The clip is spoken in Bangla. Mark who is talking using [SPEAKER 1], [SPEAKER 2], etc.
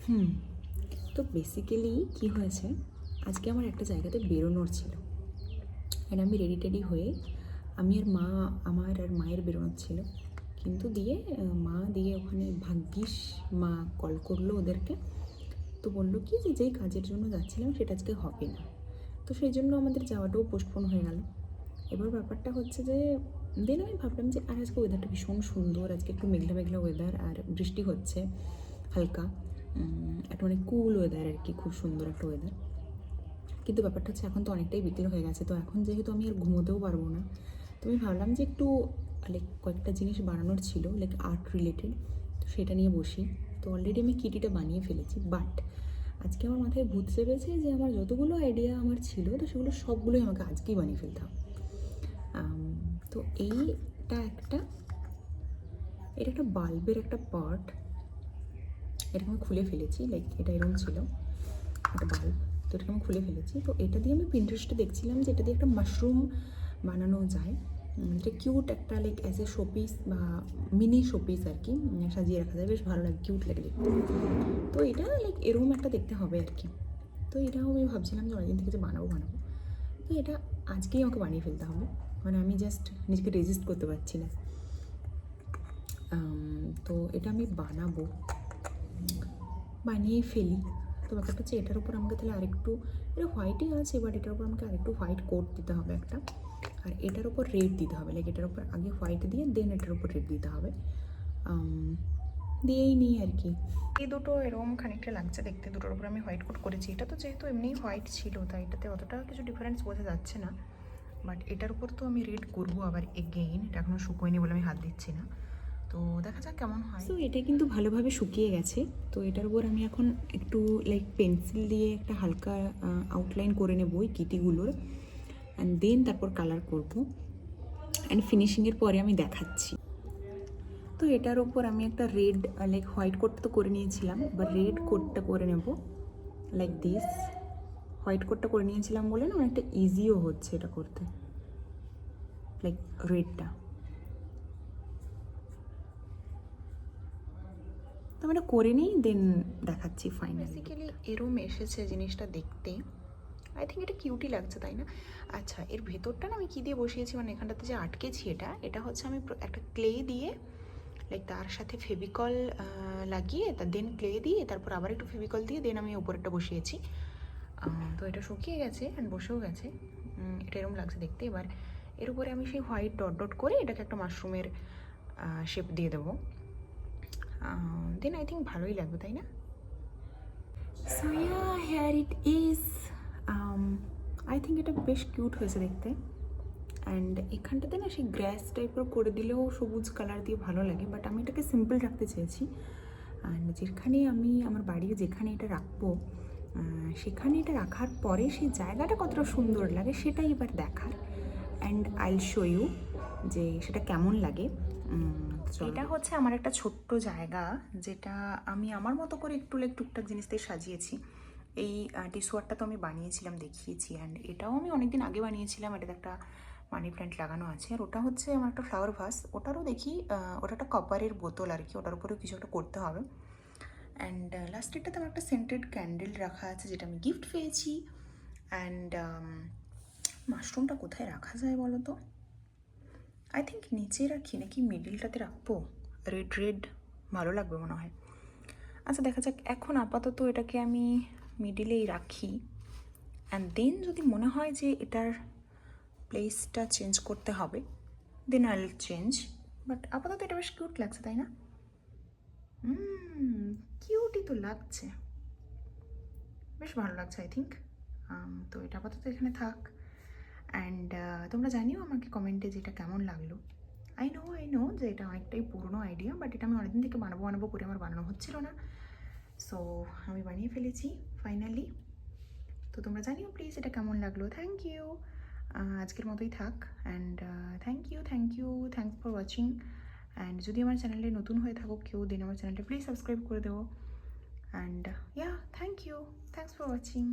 [SPEAKER 1] হুম তো বেসিক্যালি কী হয়েছে, আজকে আমার একটা জায়গাতে বেরোনোর ছিল, অ্যান্ড আমি রেডি টেডি হয়ে আমি আর মা, আমার আর মায়ের বেরোনোর ছিল, কিন্তু দিয়ে মা দিয়ে ওখানে ভাগ্যিস মা কল করলো ওদেরকে, তো বললো কি যে যেই কাজের জন্য যাচ্ছিলাম সেটা আজকে হবে না, তো সেই জন্য আমাদের যাওয়াটাও পোস্টপোন হয়ে গেল। এবার ব্যাপারটা হচ্ছে যে দেন আমি ভাবলাম যে আর আজকে ওয়েদারটা ভীষণ সুন্দর, আজকে একটু মেঘলা মেঘলা ওয়েদার আর বৃষ্টি হচ্ছে হালকা, একটা মানে কুল ওয়েদার আর কি, খুব সুন্দর একটা ওয়েদার। কিন্তু ব্যাপারটা হচ্ছে এখন তো অনেকটাই বিকেল হয়ে গেছে, তো এখন যেহেতু আমি আর ঘুমোতেও পারবো না, তো আমি ভাবলাম যে একটু লাইক কয়েকটা জিনিস বানানোর ছিল লাইক আর্ট রিলেটেড, তো সেটা নিয়ে বসি। তো অলরেডি আমি কিটিটা বানিয়ে ফেলেছি, বাট আজকে আমার মাথায় ভূত চেপেছে যে আমার যতগুলো আইডিয়া আমার ছিল তো সেগুলো সবগুলোই আমাকে আজকেই বানিয়ে ফেলতে হবে। তো এটা একটা বাল্বের একটা পার্ট, এটাকে আমি খুলে ফেলেছি, লাইক এটা এরকম ছিল একটা বাল্ব, তো এটাকে আমি খুলে ফেলেছি। তো এটা দিয়ে আমি পিন্টারেস্টে দেখছিলাম যে এটা দিয়ে একটা মাশরুম বানানো যায়, যেটা কিউট একটা লাইক অ্যাজ এ শোপিস বা মিনি শোপিস আর কি, সাজিয়ে রাখা যায়, বেশ ভালো লাগে, কিউট লাগে দেখতে। তো এটা লাইক এরকম একটা দেখতে হবে আর কি। তো এটাও আমি ভাবছিলাম যে অনেকদিন থেকে যে বানাবো, তো এটা আজকেই আমাকে বানিয়ে ফেলতে হবে, মানে আমি জাস্ট নিজেকে রেজিস্ট করতে পারছি না। তো এটা আমি বানিয়ে ফেলি। তো ব্যাপারটা হচ্ছে এটার উপর আমাকে তাহলে আরেকটু, এটা হোয়াইটই আছে, বাট এটার উপর আমাকে আরেকটু হোয়াইট কোট দিতে হবে একটা, আর এটার উপর রেড দিতে হবে, লাইক এটার উপর আগে হোয়াইট দিয়ে দেন এটার উপর রেড দিতে হবে, দিয়েই নিই আর কি। এই দুটো এরকম খানিকটা লাগছে দেখতে, দুটোর উপর আমি হোয়াইট কোট করেছি। এটা তো যেহেতু এমনিই হোয়াইট ছিল তাই এটাতে অতটা কিছু ডিফারেন্স বোঝা যাচ্ছে না, বাট এটার উপর তো আমি রেড করবো আবার এগেইন, এটা এখনও শুকোয়নি বলে আমি হাত দিচ্ছি না, তো দেখা যাক কেমন হয়। তো এটা কিন্তু ভালোভাবে শুকিয়ে গেছে, তো এটার উপর আমি এখন একটু লাইক পেন্সিল দিয়ে একটা হালকা আউটলাইন করে নেবো ওই কিটিগুলোর, অ্যান্ড দেন তারপর কালার করব, অ্যান্ড ফিনিশিংয়ের পরে আমি দেখাচ্ছি। তো এটার ওপর আমি একটা রেড লাইক হোয়াইট কোটটা তো করে নিয়েছিলাম, এবার রেড কোটটা করে নেব লাইক দিস। হোয়াইট কোটটা করে নিয়েছিলাম বলে না অনেকটা ইজিও হচ্ছে এটা করতে, লাইক রেডটা। তো আমি এটা করে নিই দেন দেখাচ্ছি ফাইনালি। বেসিক্যালি এরম এসেছে জিনিসটা দেখতে, আই থিঙ্ক এটা কিউটই লাগছে তাই না? আচ্ছা, এর ভেতরটা না আমি কী দিয়ে বসিয়েছি, মানে এখানটাতে যে আটকেছি এটা হচ্ছে আমি একটা ক্লে দিয়ে লাইক তার সাথে ফেভিকল লাগিয়ে দেন ক্লে দিয়ে তারপর আবার একটু ফেভিকল দিয়ে দেন আমি উপরেরটা বসিয়েছি। তো এটা শুকিয়ে গেছে অ্যান্ড বসেও গেছে, এটা এরকম লাগছে দেখতে। এবার এর উপরে আমি সেই হোয়াইট ডট ডট করে এটাকে একটা মাশরুমের শেপ দিয়ে দেবো, দেন আই থিঙ্ক ভালোই লাগবে তাই না? So yeah, here it is. I think এটা বেশ কিউট হয়েছে দেখতে, অ্যান্ড এখানটাতে না সেই গ্রাস টাইপের করে দিলেও সবুজ কালার দিয়ে ভালো লাগে, বাট আমি এটাকে সিম্পল রাখতে চেয়েছি। অ্যান্ড যেখানে আমি আমার বাড়ির যেখানে এটা রাখবো সেখানে এটা রাখার পরে সেই জায়গাটা কতটা সুন্দর লাগে সেটাই এবার দেখার, and I will show you যে সেটা কেমন লাগে। এটা হচ্ছে আমার একটা ছোট্ট জায়গা, যেটা আমি আমার মতো করে একটু লাইক টুকটাক জিনিস দিয়ে সাজিয়েছি। এই টিসওয়ারটা তো আমি বানিয়েছিলাম, দেখিয়েছি, অ্যান্ড এটাও আমি অনেকদিন আগে বানিয়েছিলাম। এটাতে একটা মানি প্ল্যান্ট লাগানো আছে, আর ওটা হচ্ছে আমার একটা ফ্লাওয়ার ভাস, ওটারও দেখি ওটা একটা কপারের বোতল আর কি, ওটার উপরেও কিছু একটা করতে হবে। অ্যান্ড লাস্টেরটাতে আমার একটা সেন্টেড ক্যান্ডেল রাখা আছে যেটা আমি গিফট পেয়েছি। অ্যান্ড মাশরুমটা কোথায় রাখা যায় বলো তো? আই থিঙ্ক নিচে রাখি নাকি মিডিলটাতে রাখবো, রেড রেড ভালো লাগবে মনে হয়। আচ্ছা দেখা যাক, এখন আপাতত এটাকে আমি মিডিলেই রাখি, অ্যান্ড দেন যদি মনে হয় যে এটার প্লেসটা চেঞ্জ করতে হবে then I will change, but আপাতত এটা বেশ কিউট লাগছে তাই না? কিউটই তো লাগছে, বেশ ভালো লাগছে আই থিঙ্ক। তো এটা আপাতত এখানে থাক, অ্যান্ড তোমরা জানিও আমাকে কমেন্টে যে এটা কেমন লাগলো। আই নো যে এটা অনেকটাই পুরনো আইডিয়া, বাট এটা আমি অনেকদিন থেকে বানাবো করে আমার বানানো হচ্ছিল না, সো আমি বানিয়ে ফেলেছি ফাইনালি। তো তোমরা জানিও প্লিজ এটা কেমন লাগলো। থ্যাংক ইউ, আজকের মতোই থাক, and thanks for watching. And যদি আমার চ্যানেলে নতুন হয়ে থাকো কেউ, দেন আমার চ্যানেলটা প্লিজ সাবস্ক্রাইব করে দেবো। And thanks for watching.